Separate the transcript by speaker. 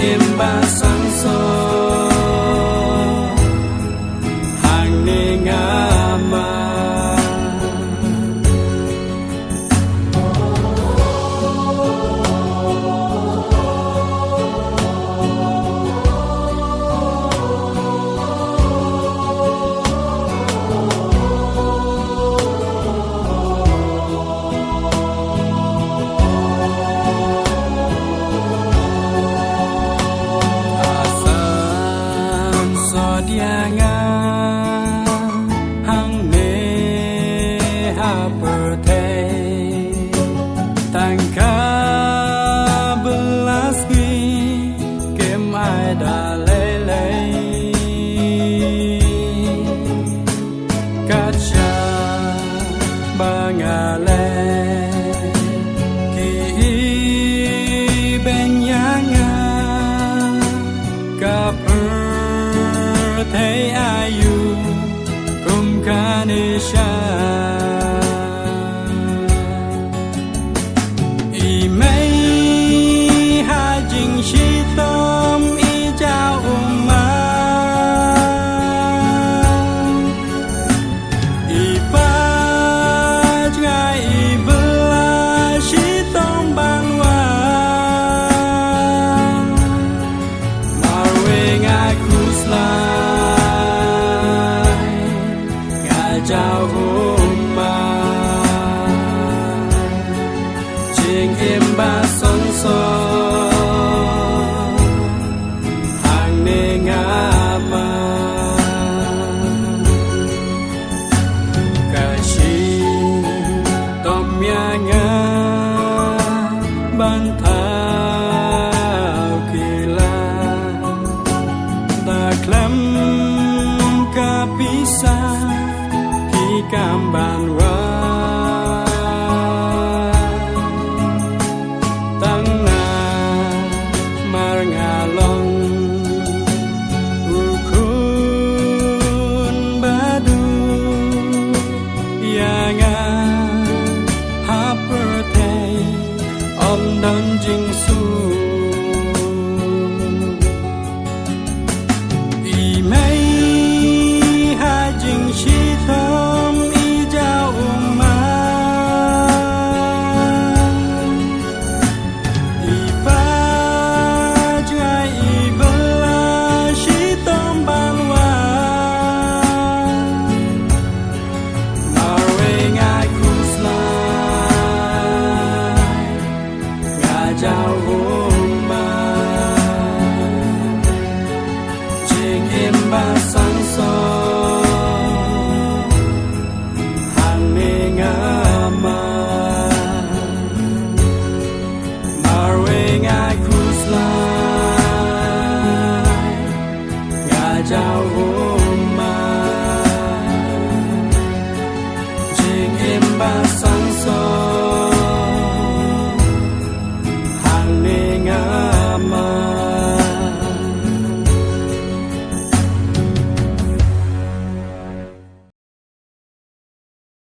Speaker 1: im ba sang so hàng ni ngã ma thấy ayu kum kanisha i mei ha jing shi tom i chao ma i pa ngai i bla shi tom ban wa marwe ngai kusla chào hôm mà trên em ba son so hàng nê ngã ma cả chi tom ya ngã ban thao kỳ la ta clam ca pisa Kamban wa tang na mar ngalong ukun badu yanga hapertay om don jing su i mei ha jing shi thom chào hôm mà trên em ba sáng so hàng nê ngã ma marwe ngai kuslai ngã chào hôm